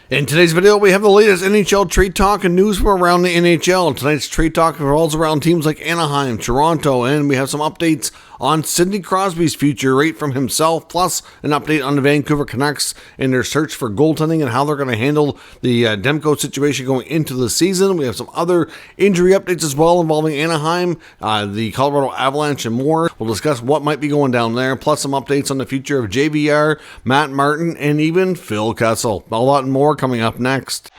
In today's video, we have the latest NHL trade talk and news from around the NHL. Tonight's trade talk revolves around teams like Anaheim, Toronto, and we have some updates on Sidney Crosby's future right from himself, plus an update on the Vancouver Canucks and their search for goaltending and how they're going to handle the Demko situation going into the season. We have some other injury updates as well involving Anaheim, the Colorado Avalanche, and more. We'll discuss what might be going down there, plus some updates on the future of JVR, Matt Martin, and even Phil Kessel. A lot more coming up next.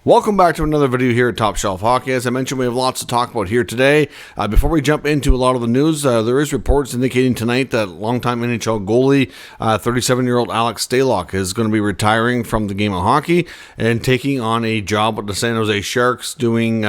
Welcome back to another video here at Top Shelf Hockey. As I mentioned, we have lots to talk about here today. Before we jump into a lot of the news, there is reports indicating tonight that longtime NHL goalie, 37-year-old Alex Stalock, is going to be retiring from the game of hockey and taking on a job with the San Jose Sharks, doing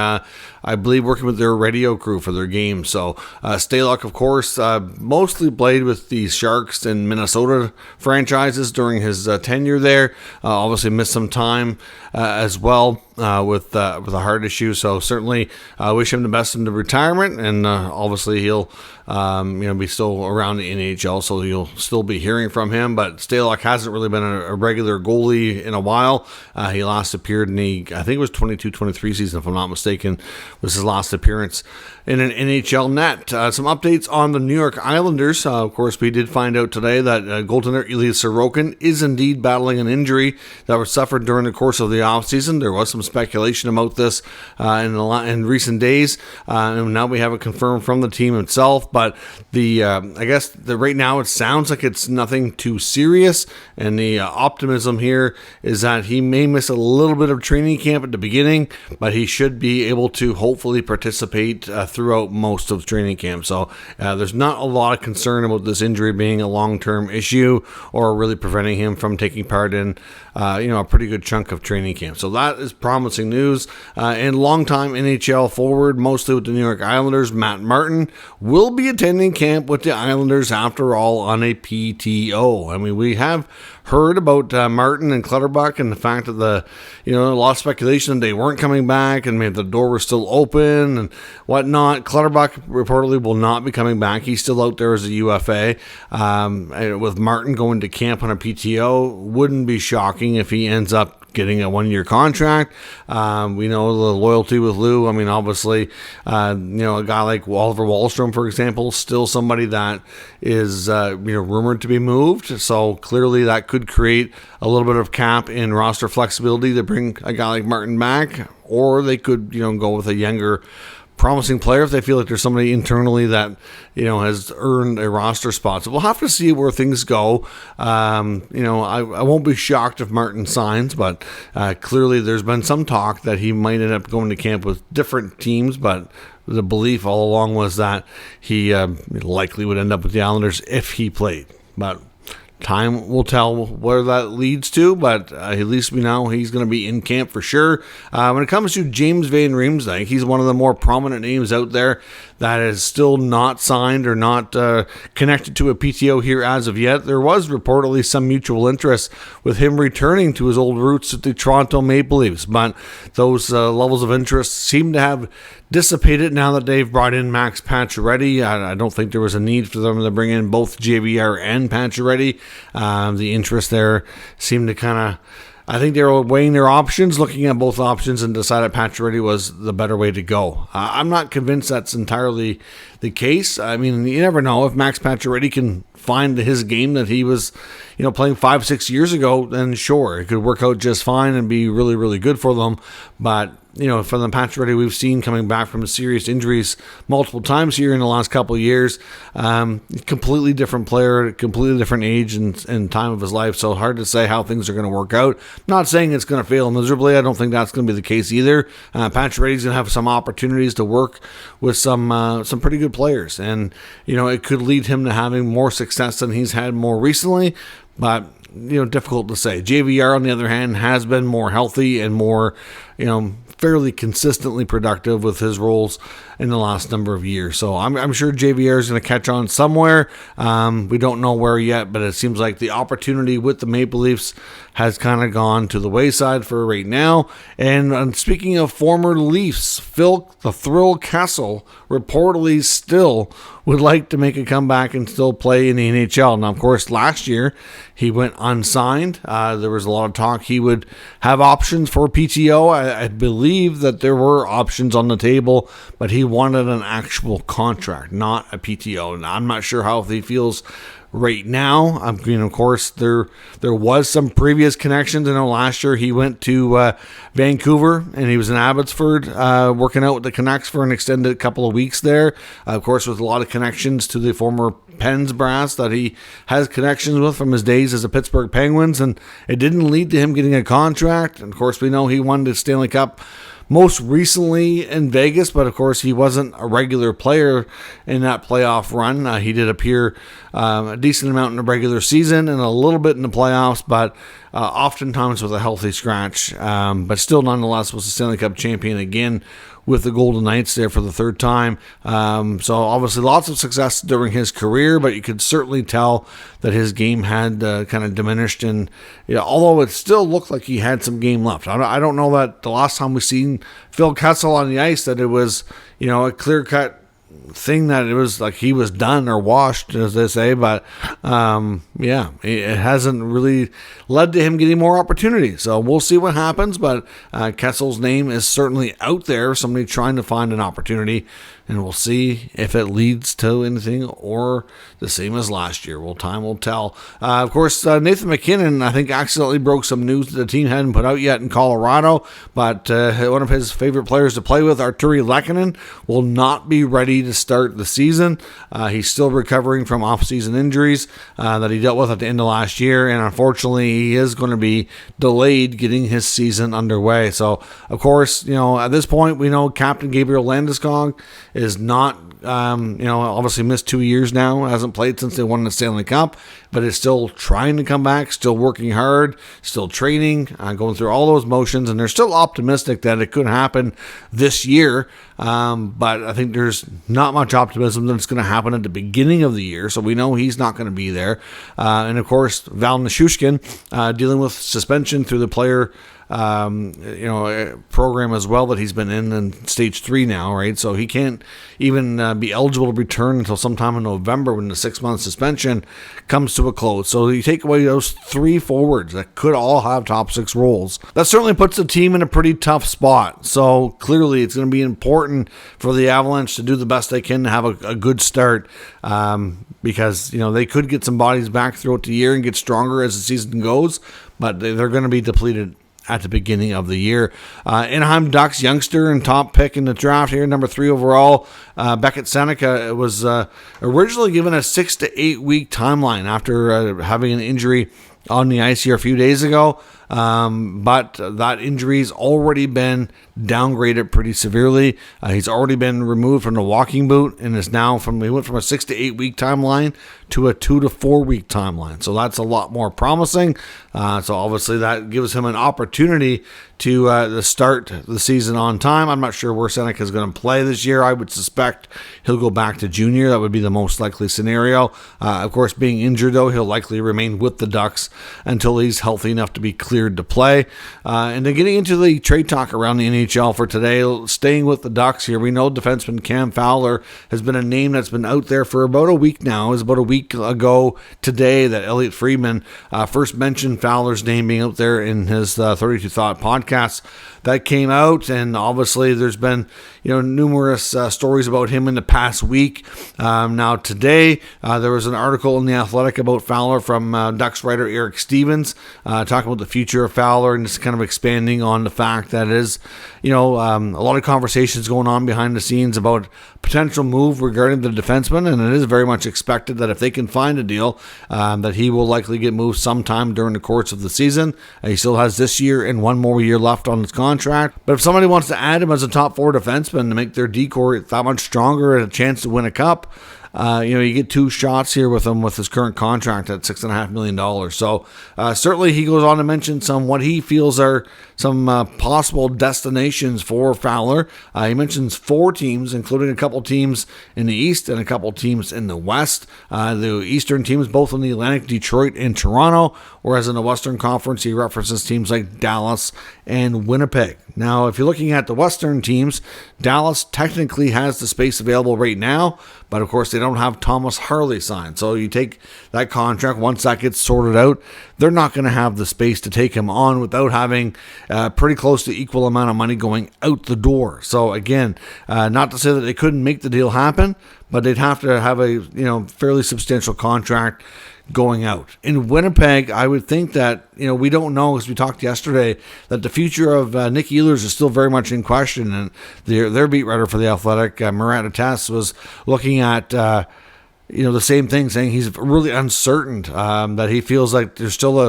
I believe working with their radio crew for their game. So Stalock, of course, mostly played with the Sharks and Minnesota franchises during his tenure there. Obviously missed some time as well with a heart issue. So certainly wish him the best in the retirement, and obviously he'll be still around the NHL, so you'll still be hearing from him. But Stalock hasn't really been a regular goalie in a while. He last appeared in the, I think it was 22-23 season, if I'm not mistaken, was his last appearance in an NHL net. Some updates on the New York Islanders. Of course, we did find out today that goaltender Ilya Sorokin is indeed battling an injury that was suffered during the course of the offseason. There was some speculation about this in recent days, and now we have it confirmed from the team itself. But I guess right now it sounds like it's nothing too serious, and the optimism here is that he may miss a little bit of training camp at the beginning, but he should be able to hopefully participate throughout most of training camp. So there's not a lot of concern about this injury being a long-term issue or really preventing him from taking part in a pretty good chunk of training camp. So that is promising news. And longtime NHL forward, mostly with the New York Islanders, Matt Martin, will be attending camp with the Islanders after all on a PTO. I mean, we have heard about Martin and Clutterbuck and the fact that a lot of speculation that they weren't coming back and maybe the door was still open and whatnot. Clutterbuck reportedly will not be coming back. He's still out there as a UFA. With Martin going to camp on a PTO, wouldn't be shocking if he ends up getting a one-year contract. We know the loyalty with Lou. I mean, obviously, a guy like Oliver Wahlstrom, for example, still somebody that is, rumored to be moved. So clearly that could create a little bit of cap in roster flexibility to bring a guy like Martin back, or they could, go with a younger, promising player if they feel like there's somebody internally that has earned a roster spot. So we'll have to see where things go. I won't be shocked if Martin signs, but clearly there's been some talk that he might end up going to camp with different teams, but the belief all along was that he likely would end up with the Islanders if he played. But time will tell where that leads to, but at least we know he's going to be in camp for sure. When it comes to James Van Riemsdyk, he's one of the more prominent names out there that is still not signed or not connected to a PTO here as of yet. There was reportedly some mutual interest with him returning to his old roots at the Toronto Maple Leafs, but those levels of interest seem to have dissipated now that they've brought in Max Pacioretty. I don't think there was a need for them to bring in both JVR and Pacioretty. The interest there seemed to kind of, I think they were weighing their options, looking at both options, and decided Pacioretty was the better way to go. I'm not convinced that's entirely the case. I mean, you never know. If Max Pacioretty can find his game that he was, playing 5-6 years ago, then sure, it could work out just fine and be really, really good for them. But from the Pacioretty we've seen coming back from serious injuries multiple times here in the last couple of years, completely different player, completely different age and time of his life, so hard to say how things are going to work out. Not saying it's going to fail miserably. I don't think that's going to be the case either. Pacioretty's going to have some opportunities to work with some pretty good players, and it could lead him to having more success than he's had more recently, but difficult to say. JVR, on the other hand, has been more healthy and more, fairly consistently productive with his roles in the last number of years. So I'm sure JVR is going to catch on somewhere. We don't know where yet, but it seems like the opportunity with the Maple Leafs has kind of gone to the wayside for right now. And speaking of former Leafs, Phil the Thrill Kessel reportedly still would like to make a comeback and still play in the NHL. Now, of course, last year he went unsigned. There was a lot of talk he would have options for PTO. I believe that there were options on the table, but he wanted an actual contract, not a PTO. And I'm not sure how he feels right now. Of course, there was some previous connections. I know last year he went to Vancouver and he was in Abbotsford working out with the Canucks for an extended couple of weeks there. Of course, with a lot of connections to the former Pens brass that he has connections with from his days as a Pittsburgh Penguins, and it didn't lead to him getting a contract. And of course, we know he won the Stanley Cup most recently in Vegas, but of course he wasn't a regular player in that playoff run. He did appear a decent amount in the regular season and a little bit in the playoffs, but oftentimes with a healthy scratch. But still, nonetheless, was the Stanley Cup champion again with the Golden Knights there for the third time. So obviously lots of success during his career, but you could certainly tell that his game had kind of diminished. And although it still looked like he had some game left, I don't know that the last time we seen Phil Kessel on the ice that it was a clear-cut thing that it was like he was done or washed, as they say, but it hasn't really led to him getting more opportunities. So we'll see what happens, but Kessel's name is certainly out there, somebody trying to find an opportunity, and we'll see if it leads to anything or the same as last year. Well, time will tell. Of course, Nathan MacKinnon, I think, accidentally broke some news that the team hadn't put out yet in Colorado, but one of his favorite players to play with, Lehkonen, will not be ready to start the season. He's still recovering from off-season injuries that he dealt with at the end of last year, and unfortunately, he is going to be delayed getting his season underway. So, of course, at this point, we know Captain Gabriel Landeskog is not, obviously missed 2 years now, hasn't played since they won the Stanley Cup, but is still trying to come back, still working hard, still training, going through all those motions, and they're still optimistic that it could happen this year. But I think there's not much optimism that it's going to happen at the beginning of the year, so we know he's not going to be there. And of course, Val Nichushkin dealing with suspension through the player program as well that he's been in stage 3 now, right? So he can't even be eligible to return until sometime in November when the 6-month suspension comes to a close. So you take away those 3 forwards that could all have top 6 roles. That certainly puts the team in a pretty tough spot. So clearly it's going to be important for the Avalanche to do the best they can to have a good start, because they could get some bodies back throughout the year and get stronger as the season goes, but they're going to be depleted at the beginning of the year. Anaheim Ducks youngster and top pick in the draft here, number 3 overall, Beckett Sennecke, was originally given a 6 to 8 week timeline after having an injury on the ice here a few days ago. But that injury's already been downgraded pretty severely. He's already been removed from the walking boot and is now he went from a 6 to 8 week timeline to a 2 to 4 week timeline. So that's a lot more promising. So obviously that gives him an opportunity to start the season on time. I'm not sure where Sennecke is going to play this year. I would suspect he'll go back to junior. That would be the most likely scenario. Of course, being injured though, he'll likely remain with the Ducks until he's healthy enough to be cleared to play. And then getting into the trade talk around the NHL for today, staying with the Ducks here, we know defenseman Cam Fowler has been a name that's been out there for about a week now. It was about a week ago today that Elliot Friedman first mentioned Fowler's name being out there in his 32 Thought podcast that came out, and obviously there's been numerous stories about him in the past week. Now today there was an article in The Athletic about Fowler from Ducks writer Eric Stevens talking about the future of Fowler and just kind of expanding on the fact that it is a lot of conversations going on behind the scenes about potential move regarding the defenseman, and it is very much expected that if they can find a deal that he will likely get moved sometime during the course of the season. He still has this year and 1 more year left on his contract, but if somebody wants to add him as a top 4 defenseman to make their decor that much stronger and a chance to win a cup, you get 2 shots here with him with his current contract at $6.5 million. So certainly he goes on to mention what he feels are some possible destinations for Fowler. He mentions 4 teams, including a couple teams in the East and a couple teams in the West. The Eastern teams, both in the Atlantic, Detroit and Toronto, whereas in the Western Conference, he references teams like Dallas and Winnipeg. Now, if you're looking at the Western teams, Dallas technically has the space available right now, but of course they don't don't have Thomas Harley signed. So you take that contract, once that gets sorted out, they're not going to have the space to take him on without having pretty close to equal amount of money going out the door. So again, not to say that they couldn't make the deal happen, but they'd have to have a fairly substantial contract going out. In Winnipeg, I would think that, we don't know, as we talked yesterday, that the future of Nick Ehlers is still very much in question. And their beat writer for The Athletic, Murat Tess, was looking at the same thing, saying he's really uncertain, that he feels like there's still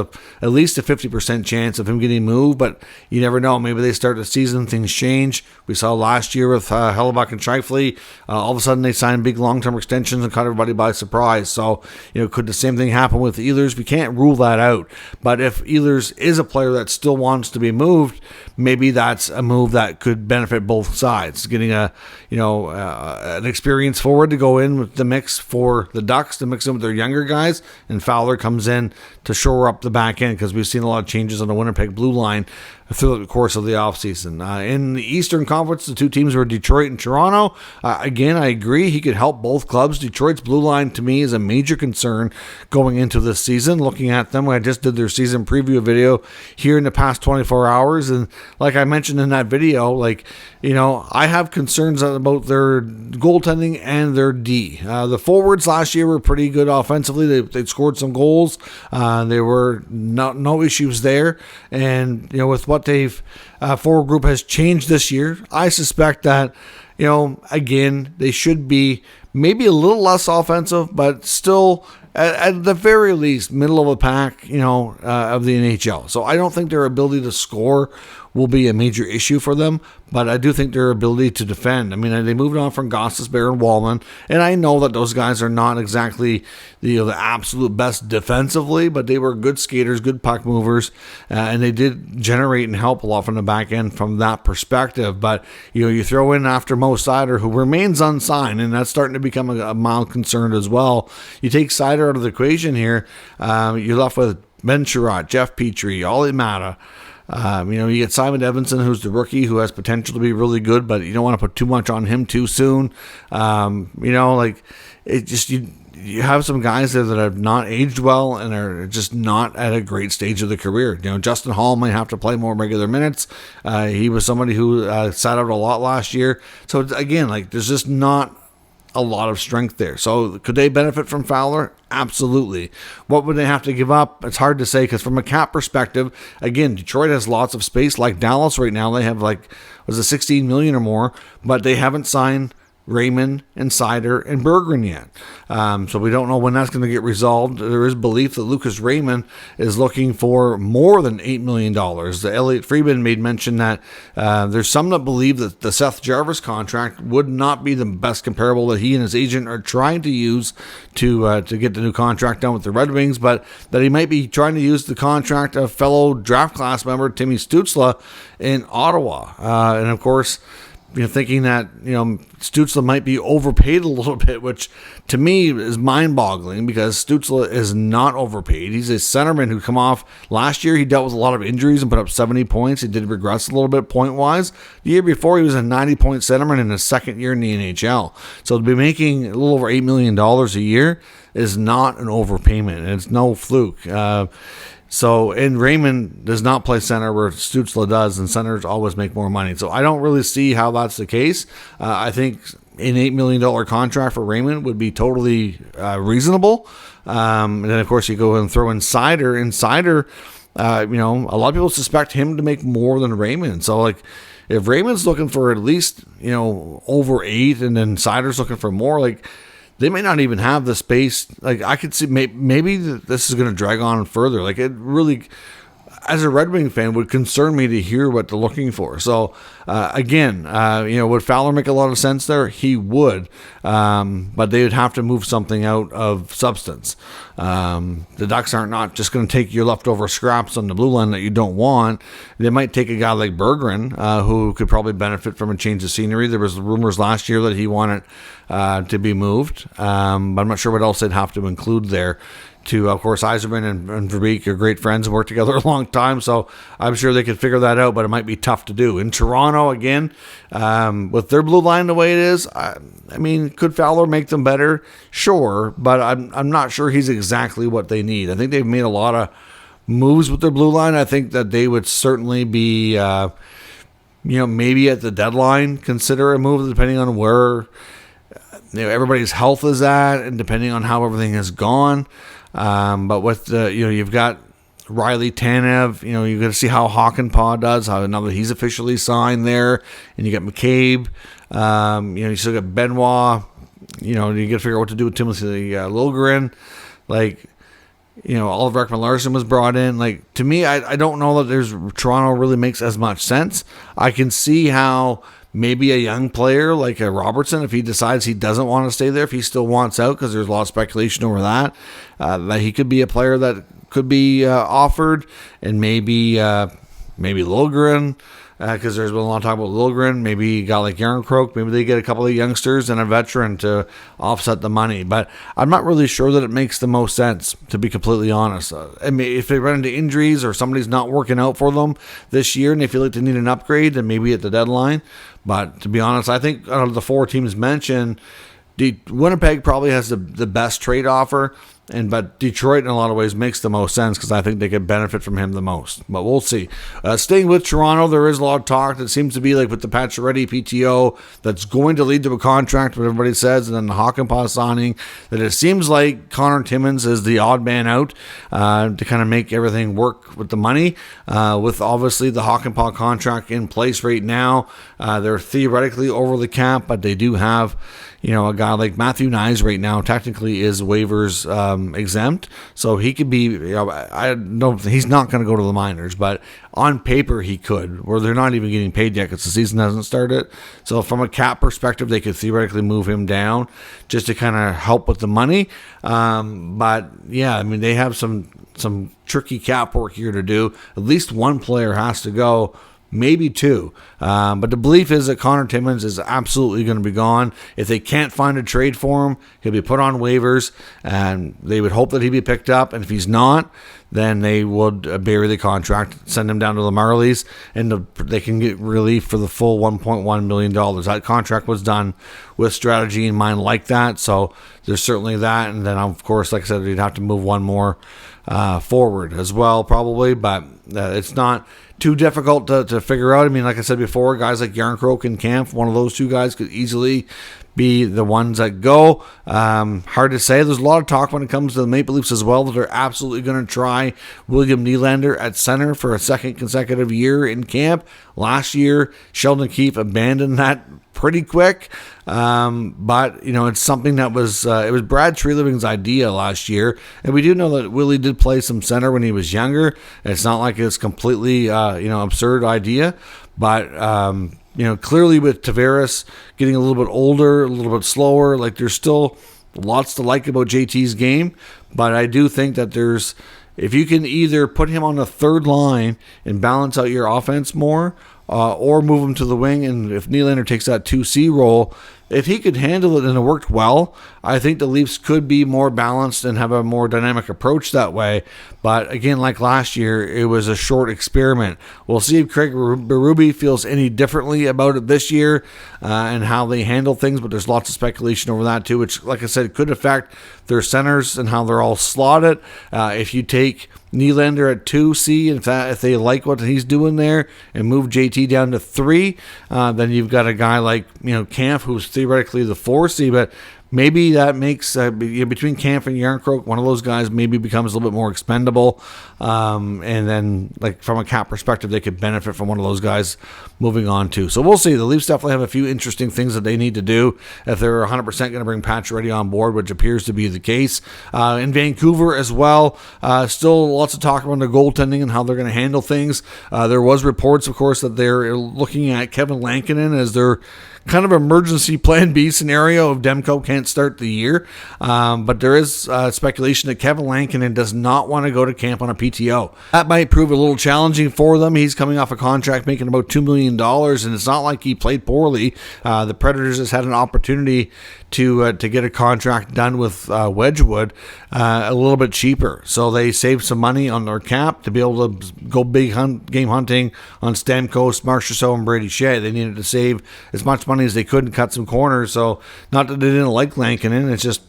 at least a 50% chance of him getting moved, but you never know. Maybe they start the season, things change. We saw last year with Hellebuck and Scheifele, all of a sudden they signed big long-term extensions and caught everybody by surprise. So, could the same thing happen with Ehlers? We can't rule that out. But if Ehlers is a player that still wants to be moved, maybe that's a move that could benefit both sides. Getting an experienced forward to go in with the mix for the Ducks, to mix in with their younger guys, and Fowler comes in to shore up the back end, because we've seen a lot of changes on the Winnipeg blue line through the course of the offseason. In the Eastern Conference, the two teams were Detroit and Toronto. Again, I agree, he could help both clubs. Detroit's blue line, to me, is a major concern going into this season. Looking at them, I just did their season preview video here in the past 24 hours, and like I mentioned in that video, I have concerns about their goaltending and their D. The forwards last year were pretty good offensively. They scored some goals. There were no issues there, and with what they've forward group has changed this year, I suspect that again, they should be maybe a little less offensive, but still at the very least middle of the pack of the NHL. So I don't think their ability to score will be a major issue for them, but I do think their ability to defend. I mean, they moved on from Gostisbehere and Wallman, and I know that those guys are not exactly the absolute best defensively, but they were good skaters, good puck movers, and they did generate and help a lot from the back end from that perspective. But you throw in after Mo Seider, who remains unsigned, and that's starting to become a mild concern as well. You take Seider out of the equation here, you're left with Ben Sherratt, Jeff Petrie, Olli Mata. You get Simon Evanson, who's the rookie, who has potential to be really good, but you don't want to put too much on him too soon. You have some guys there that have not aged well and are just not at a great stage of the career. Justin Hall might have to play more regular minutes. He was somebody who sat out a lot last year. So again, there's just not a lot of strength there. So could they benefit from Fowler? Absolutely. What would they have to give up? It's hard to say, because from a cap perspective, again, Detroit has lots of space. Like Dallas right now, they have $16 million or more, but they haven't signed Raymond and Seider and Berggren yet. So we don't know when that's going to get resolved. There is belief that Lucas Raymond is looking for more than $8 million. The Elliot Friedman made mention that there's some that believe that the Seth Jarvis contract would not be the best comparable that he and his agent are trying to use to get the new contract done with the Red Wings, but that he might be trying to use the contract of fellow draft class member Timmy Stützle in Ottawa. And of course, thinking that, Stützle might be overpaid a little bit, which to me is mind-boggling, because Stützle is not overpaid. He's a centerman who come off last year. He dealt with a lot of injuries and put up 70 points. He did regress a little bit point-wise. The year before, he was a 90-point centerman in his second year in the NHL. So to be making a little over $8 million a year is not an overpayment, and it's no fluke. And Raymond does not play center where Stützle does, and centers always make more money. So I don't really see how that's the case. I think an $8 million contract for Raymond would be totally reasonable. And then, of course, you go and throw in Seider. And Seider, a lot of people suspect him to make more than Raymond. So, if Raymond's looking for at least, over 8, and then Seider's looking for more, they may not even have the space. I could see maybe this is going to drag on further. It really, as a Red Wing fan, would concern me to hear what they're looking for. So, would Fowler make a lot of sense there? He would, but they would have to move something out of substance. The Ducks aren't not just going to take your leftover scraps on the blue line that you don't want. They might take a guy like Berggren, who could probably benefit from a change of scenery. There was rumors last year that he wanted to be moved, but I'm not sure what else they'd have to include there to, of course, Yzerman and Verbeek are great friends and work together a long time, so I'm sure they could figure that out, but it might be tough to do. In Toronto, again, with their blue line the way it is, I mean, could Fowler make them better? Sure, but I'm not sure he's exactly what they need. I think they've made a lot of moves with their blue line. I think that they would certainly be, maybe at the deadline, consider a move depending on where everybody's health is at and depending on how everything has gone. But with the, you've got Riley Tanev, you're going to see how Hakanpää does, now that he's officially signed there, and you got McCabe, you still got Benoit, you got to figure out what to do with Timothy Liljegren, Oliver Ekman-Larsson was brought in. To me, I don't know that Toronto really makes as much sense. I can see how maybe a young player like a Robertson, if he decides he doesn't want to stay there, if he still wants out, because there's a lot of speculation over that he could be a player that could be offered, and maybe Liljegren, because there's been a lot of talk about Liljegren, maybe a guy like Järnkrok, maybe they get a couple of youngsters and a veteran to offset the money. But I'm not really sure that it makes the most sense, to be completely honest. If they run into injuries or somebody's not working out for them this year and they feel like they need an upgrade, then maybe at the deadline. But to be honest, I think out of the 4 teams mentioned, Winnipeg probably has the best trade offer, but Detroit in a lot of ways makes the most sense because I think they could benefit from him the most. But we'll see. Staying with Toronto, there is a lot of talk that seems to be like with the Pacioretty PTO that's going to lead to a contract, what everybody says, and then the Hakanpää signing, that it seems like Connor Timmins is the odd man out to kind of make everything work with the money. With obviously the Hakanpää contract in place right now, they're theoretically over the cap, but they do have a guy like Matthew Nyes right now technically is waivers exempt, so he could be. I don't. He's not going to go to the minors, but on paper he could. Where they're not even getting paid yet because the season hasn't started. So from a cap perspective, they could theoretically move him down just to kind of help with the money. But yeah, they have some tricky cap work here to do. At least one player has to go. Maybe 2. But the belief is that Connor Timmins is absolutely going to be gone. If they can't find a trade for him, he'll be put on waivers, and they would hope that he'd be picked up. And if he's not, then they would bury the contract, send him down to the Marlies, and they can get relief for the full $1.1 million. That contract was done with strategy in mind like that, so there's certainly that. And then, of course, like I said, you'd have to move one more forward as well, probably, but it's not too difficult to figure out. Like I said before, guys like Järnkrok and Kampf, one of those 2 guys could easily be the ones that go. Hard to say. There's a lot of talk when it comes to the Maple Leafs as well that they're absolutely going to try William Nylander at center for a second consecutive year in camp. Last year, Sheldon Keefe abandoned that pretty quick. But it's something that was it was Brad Treliving's idea last year, and we do know that Willie did play some center when he was younger. It's not like it's completely absurd idea, but clearly with Tavares getting a little bit older, a little bit slower, there's still lots to like about JT's game, but I do think that if you can either put him on the third line and balance out your offense more, or move him to the wing, and if Nylander takes that 2C role, if he could handle it and it worked well, I think the Leafs could be more balanced and have a more dynamic approach that way. But again, like last year, it was a short experiment. We'll see if Craig Berube feels any differently about it this year and how they handle things, but there's lots of speculation over that too, which, like I said, could affect their centers and how they're all slotted. If you take Nylander at 2C, if they like what he's doing there, and move JT down to 3, then you've got a guy like Kampf, who's theoretically the 4C, but maybe that makes between Kampf and Järnkrok, one of those guys maybe becomes a little bit more expendable, and then from a cap perspective, they could benefit from one of those guys moving on too. So we'll see. The Leafs definitely have a few interesting things that they need to do if they're 100% going to bring Pacioretty on board, which appears to be the case. In Vancouver as well, still lots of talk around their goaltending and how they're going to handle things. There was reports, of course, that they're looking at Kevin Lankinen as their kind of emergency plan B scenario if Demko can't start the year. But there is speculation that Kevin Lankinen does not want to go to camp on a PTO. That might prove a little challenging for them. He's coming off a contract making about $2 million, and it's not like he played poorly. The Predators has had an opportunity to get a contract done with Wedgwood a little bit cheaper. So they saved some money on their cap to be able to go big game hunting on Stamkos, Marchessault, and Brady Shea. They needed to save as much money as they could and cut some corners. So not that they didn't like Lankinen, it's just,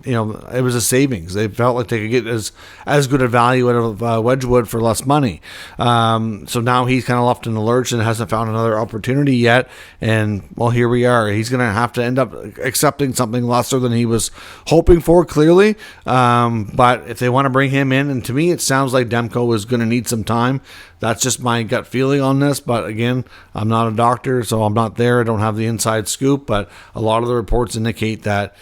it was a savings. They felt like they could get as good a value out of Wedgwood for less money. So now he's kind of left in the lurch and hasn't found another opportunity yet. And, well, here we are. He's going to have to end up accepting something lesser than he was hoping for, clearly. But if they want to bring him in, and to me it sounds like Demko is going to need some time. That's just my gut feeling on this. But again, I'm not a doctor, so I'm not there. I don't have the inside scoop. But a lot of the reports indicate that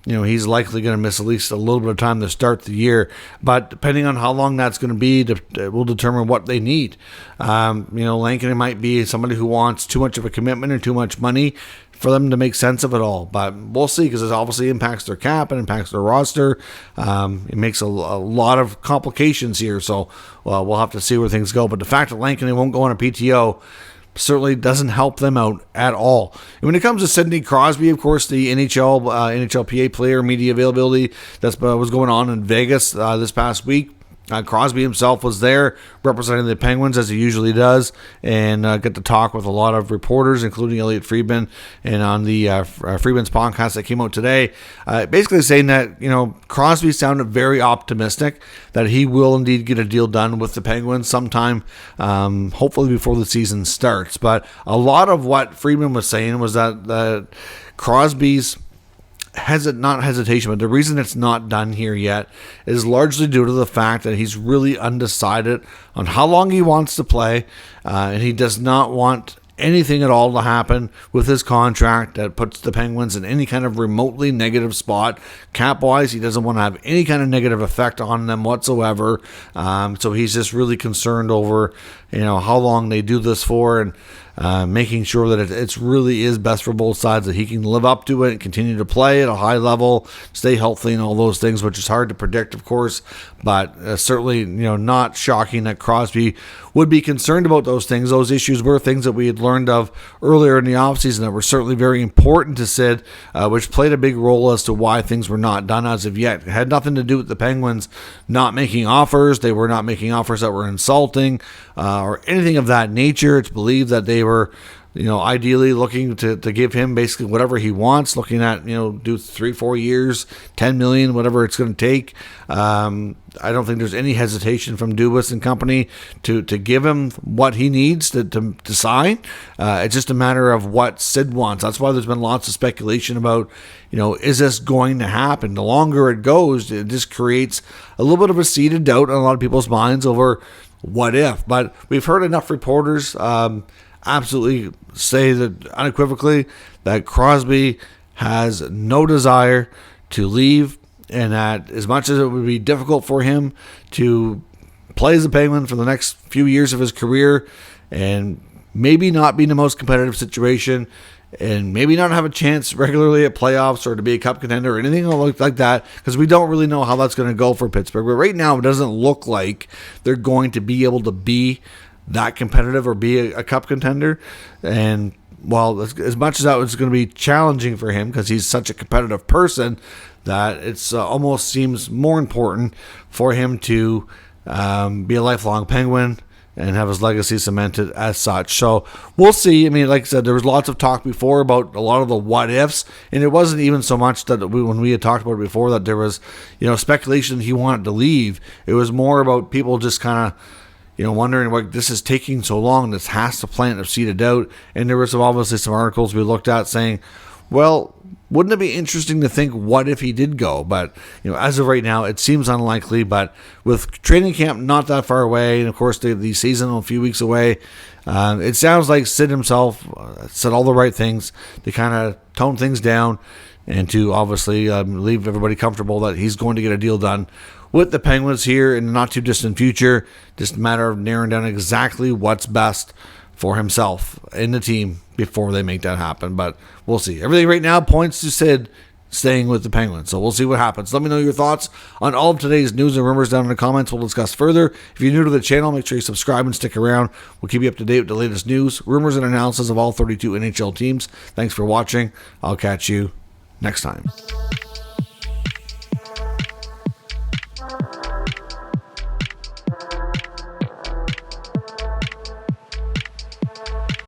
he's likely going to miss at least a little bit of time to start the year. But depending on how long that's going to be, it will determine what they need. Lankinen might be somebody who wants too much of a commitment or too much money for them to make sense of it all. But we'll see, because it obviously impacts their cap and impacts their roster. It makes a lot of complications here. So we'll have to see where things go. But the fact that Lankinen won't go on a PTO certainly doesn't help them out at all. And when it comes to Sidney Crosby, of course, the NHLPA player media availability that was going on in Vegas this past week, Crosby himself was there representing the Penguins, as he usually does, and got to talk with a lot of reporters, including Elliot Friedman, and on the Friedman's podcast that came out today, basically saying that Crosby sounded very optimistic that he will indeed get a deal done with the Penguins sometime, hopefully before the season starts. But a lot of what Friedman was saying was that Crosby's not hesitation, but the reason it's not done here yet is largely due to the fact that he's really undecided on how long he wants to play, and he does not want anything at all to happen with his contract that puts the Penguins in any kind of remotely negative spot. Cap-wise, he doesn't want to have any kind of negative effect on them whatsoever. So he's just really concerned over, how long they do this for, and making sure that it really is best for both sides, that he can live up to it and continue to play at a high level, stay healthy and all those things, which is hard to predict, of course, but certainly, not shocking that Crosby would be concerned about those things. Those issues were things that we had learned of earlier in the offseason that were certainly very important to Sid, which played a big role as to why things were not done as of yet. It had nothing to do with the Penguins not making offers. They were not making offers that were insulting or anything of that nature. It's believed that they were ideally looking to give him basically whatever he wants, looking at, do 3-4 years, $10 million, whatever it's going to take. I don't think there's any hesitation from Dubas and company to give him what he needs to sign. It's just a matter of what Sid wants. That's why there's been lots of speculation about, is this going to happen? The longer it goes, it just creates a little bit of a seed of doubt in a lot of people's minds over what if. But we've heard enough reporters absolutely say that unequivocally that Crosby has no desire to leave, and that as much as it would be difficult for him to play as a Penguin for the next few years of his career and maybe not be in the most competitive situation and maybe not have a chance regularly at playoffs or to be a cup contender or anything like that, because we don't really know how that's going to go for Pittsburgh. But right now it doesn't look like they're going to be able to be that competitive or be a cup contender. And while as much as that was going to be challenging for him because he's such a competitive person, that it's almost seems more important for him to be a lifelong Penguin and have his legacy cemented as such. So we'll see. I mean, like I said, there was lots of talk before about a lot of the what ifs, and it wasn't even so much that when we had talked about it before that there was, speculation he wanted to leave. It was more about people just kind of, wondering why this is taking so long. This has to plant a seed of doubt. And there was obviously some articles we looked at saying, well, wouldn't it be interesting to think what if he did go? But, as of right now, it seems unlikely. But with training camp not that far away, and of course the season a few weeks away, it sounds like Sid himself said all the right things to kind of tone things down and to obviously leave everybody comfortable that he's going to get a deal done with the Penguins here in the not too distant future. Just a matter of narrowing down exactly what's best for himself in the team before they make that happen. But we'll see. Everything right now points to Sid staying with the Penguins. So we'll see what happens. Let me know your thoughts on all of today's news and rumors down in the comments. We'll discuss further. If you're new to the channel, make sure you subscribe and stick around. We'll keep you up to date with the latest news, rumors, and analysis of all 32 NHL teams. Thanks for watching. I'll catch you next time.